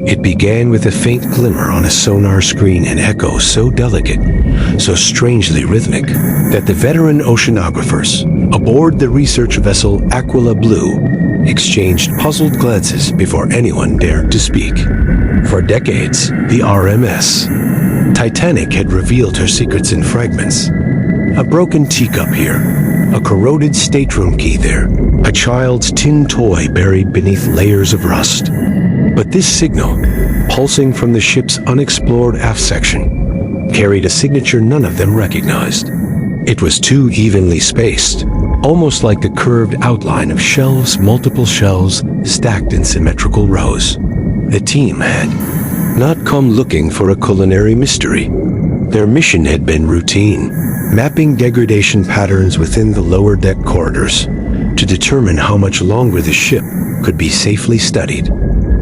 It began with a faint glimmer on a sonar screen, an echo so delicate, so strangely rhythmic, that the veteran oceanographers aboard the research vessel Aquila Blue exchanged puzzled glances before anyone dared to speak. For decades, the RMS Titanic had revealed her secrets in fragments. A broken teacup here, a corroded stateroom key there, a child's tin toy buried beneath layers of rust. But this signal, pulsing from the ship's unexplored aft section, carried a signature none of them recognized. It was too evenly spaced, almost like the curved outline of shelves, multiple shelves stacked in symmetrical rows. The team had not come looking for a culinary mystery. Their mission had been routine, mapping degradation patterns within the lower deck corridors to determine how much longer the ship could be safely studied.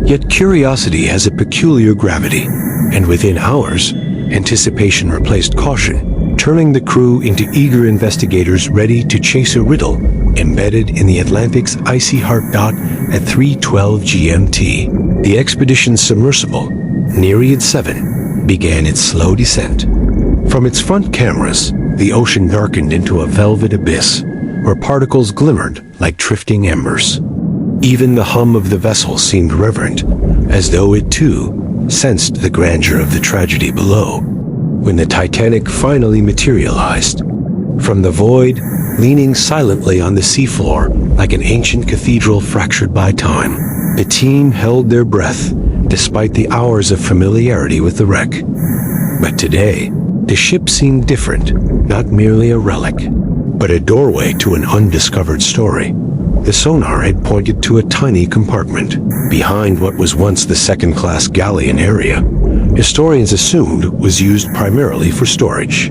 Yet curiosity has a peculiar gravity, and within hours, anticipation replaced caution, turning the crew into eager investigators ready to chase a riddle embedded in the Atlantic's icy heart dot at 3:12 GMT. The expedition's submersible, Nereid 7, began its slow descent. From its front cameras, the ocean darkened into a velvet abyss, where particles glimmered like drifting embers. Even the hum of the vessel seemed reverent, as though it too sensed the grandeur of the tragedy below. When the Titanic finally materialized, from the void, leaning silently on the seafloor like an ancient cathedral fractured by time, the team held their breath despite the hours of familiarity with the wreck. But today, the ship seemed different, not merely a relic, but a doorway to an undiscovered story. The sonar had pointed to a tiny compartment behind what was once the second-class galleon area. Historians assumed was used primarily for storage.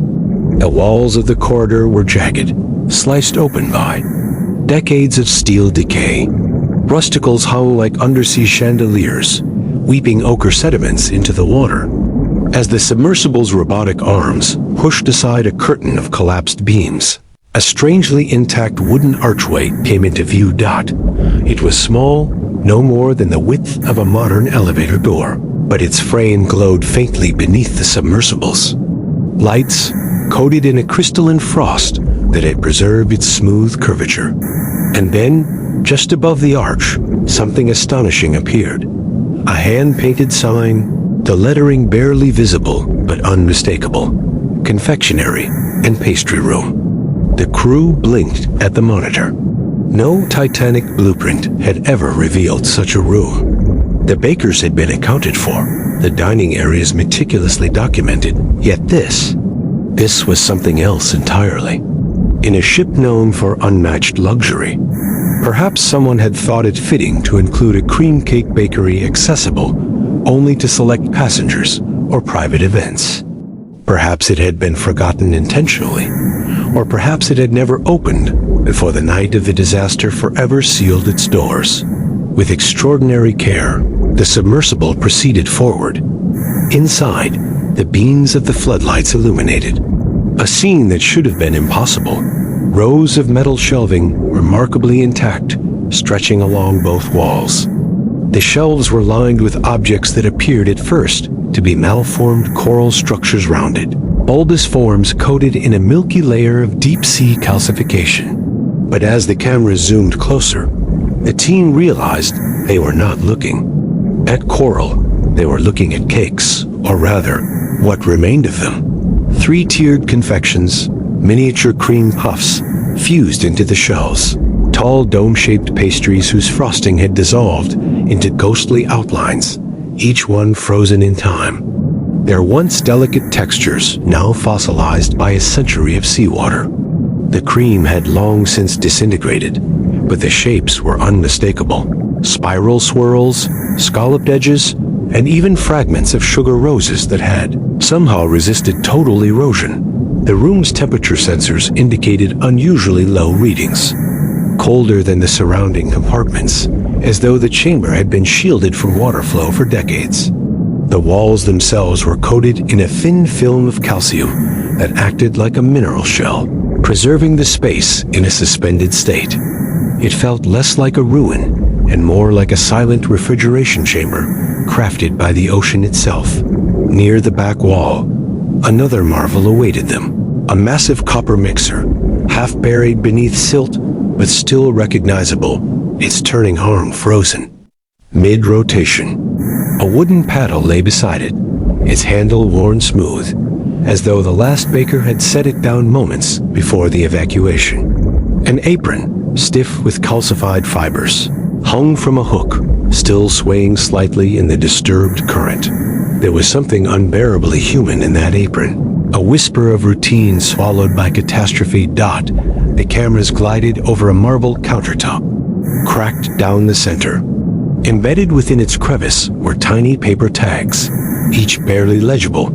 The walls of the corridor were jagged, sliced open by decades of steel decay. Rusticles hung like undersea chandeliers, weeping ochre sediments into the water. As the submersible's robotic arms pushed aside a curtain of collapsed beams, a strangely intact wooden archway came into view. It was small, no more than the width of a modern elevator door, but its frame glowed faintly beneath the submersibles. Lights coated in a crystalline frost that had preserved its smooth curvature. And then, just above the arch, something astonishing appeared. A hand-painted sign, the lettering barely visible but unmistakable. Confectionery and pastry room. The crew blinked at the monitor. No Titanic blueprint had ever revealed such a room. The bakers had been accounted for, the dining areas meticulously documented, yet this was something else entirely. In a ship known for unmatched luxury, perhaps someone had thought it fitting to include a cream cake bakery accessible only to select passengers or private events. Perhaps it had been forgotten intentionally, or perhaps it had never opened before the night of the disaster forever sealed its doors. With extraordinary care, the submersible proceeded forward. Inside, the beams of the floodlights illuminated a scene that should have been impossible. Rows of metal shelving, remarkably intact, stretching along both walls. The shelves were lined with objects that appeared at first to be malformed coral structures, rounded, bulbous forms coated in a milky layer of deep-sea calcification. But as the cameras zoomed closer, the team realized they were not looking at coral. They were looking at cakes, or rather, what remained of them. Three-tiered confections, miniature cream puffs, fused into the shells. Tall dome-shaped pastries whose frosting had dissolved into ghostly outlines, each one frozen in time. Their once delicate textures now fossilized by a century of seawater. The cream had long since disintegrated, but the shapes were unmistakable. Spiral swirls, scalloped edges, and even fragments of sugar roses that had somehow resisted total erosion. The room's temperature sensors indicated unusually low readings, colder than the surrounding compartments, as though the chamber had been shielded from water flow for decades. The walls themselves were coated in a thin film of calcium that acted like a mineral shell, preserving the space in a suspended state. It felt less like a ruin and more like a silent refrigeration chamber, crafted by the ocean itself. Near the back wall, another marvel awaited them. A massive copper mixer, half buried beneath silt, but still recognizable, its turning arm frozen. Mid-rotation, a wooden paddle lay beside it, its handle worn smooth, as though the last baker had set it down moments before the evacuation. An apron, stiff with calcified fibers, hung from a hook, still swaying slightly in the disturbed current. There was something unbearably human in that apron. A whisper of routine swallowed by catastrophe. The cameras glided over a marble countertop, cracked down the center. Embedded within its crevice were tiny paper tags, each barely legible.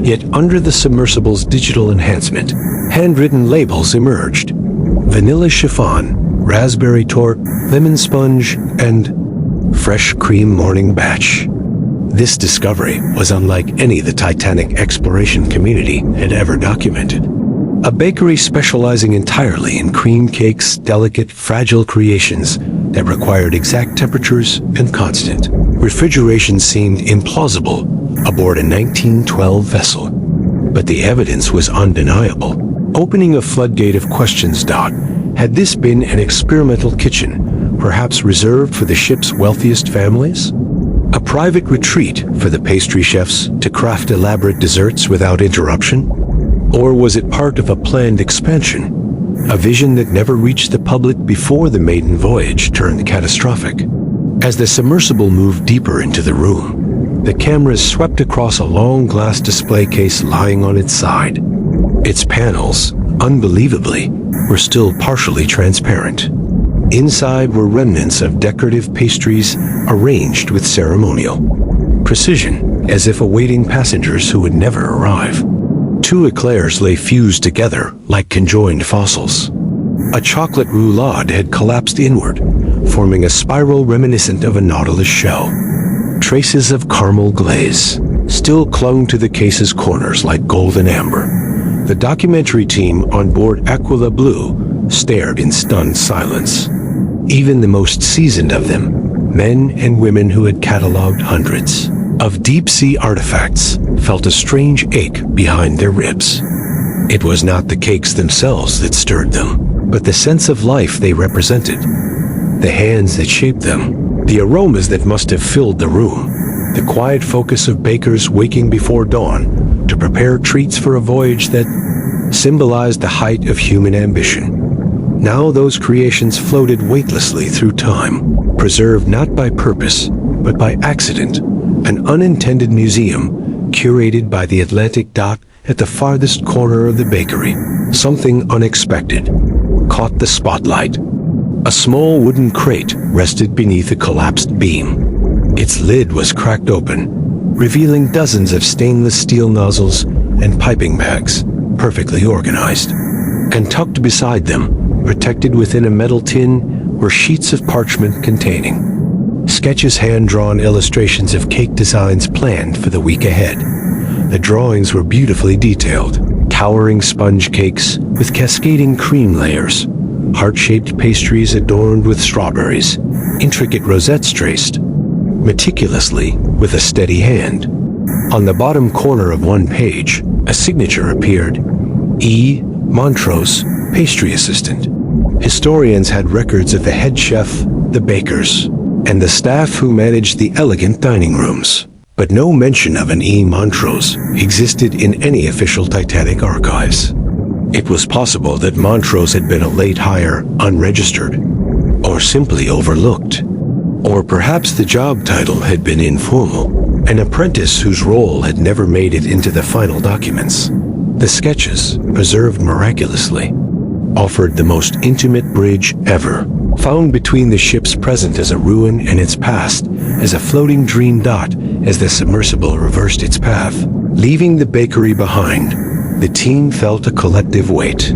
Yet under the submersible's digital enhancement, handwritten labels emerged. Vanilla chiffon, raspberry tort, lemon sponge, and fresh cream morning batch. This discovery was unlike any the Titanic exploration community had ever documented. A bakery specializing entirely in cream cakes, delicate, fragile creations that required exact temperatures and constant refrigeration seemed implausible aboard a 1912 vessel. But the evidence was undeniable, opening a floodgate of questions. Had this been an experimental kitchen, perhaps reserved for the ship's wealthiest families? A private retreat for the pastry chefs to craft elaborate desserts without interruption? Or was it part of a planned expansion, a vision that never reached the public before the maiden voyage turned catastrophic? As the submersible moved deeper into the room, the cameras swept across a long glass display case lying on its side. Its panels, unbelievably, were still partially transparent. Inside were remnants of decorative pastries arranged with ceremonial precision, as if awaiting passengers who would never arrive. Two eclairs lay fused together like conjoined fossils. A chocolate roulade had collapsed inward, forming a spiral reminiscent of a nautilus shell. Traces of caramel glaze still clung to the case's corners like golden amber. The documentary team on board Aquila Blue stared in stunned silence. Even the most seasoned of them, men and women who had cataloged hundreds of deep-sea artifacts, felt a strange ache behind their ribs. It was not the cakes themselves that stirred them, but the sense of life they represented, the hands that shaped them, the aromas that must have filled the room, the quiet focus of bakers waking before dawn to prepare treats for a voyage that symbolized the height of human ambition. Now those creations floated weightlessly through time, preserved not by purpose, but by accident, an unintended museum curated by the Atlantic at the farthest corner of the bakery. Something unexpected caught the spotlight. A small wooden crate rested beneath a collapsed beam. Its lid was cracked open, revealing dozens of stainless steel nozzles and piping bags, perfectly organized. And tucked beside them, protected within a metal tin, were sheets of parchment containing sketches, hand-drawn illustrations of cake designs planned for the week ahead. The drawings were beautifully detailed. Towering sponge cakes with cascading cream layers, heart-shaped pastries adorned with strawberries, intricate rosettes traced meticulously with a steady hand. On the bottom corner of one page, a signature appeared: E. Montrose, pastry assistant. Historians had records of the head chef, the bakers, and the staff who managed the elegant dining rooms. But no mention of an E. Montrose existed in any official Titanic archives. It was possible that Montrose had been a late hire, unregistered, or simply overlooked. Or perhaps the job title had been informal, an apprentice whose role had never made it into the final documents. The sketches, preserved miraculously, offered the most intimate bridge ever, found between the ship's present as a ruin and its past as a floating dream. As the submersible reversed its path, leaving the bakery behind, the team felt a collective weight.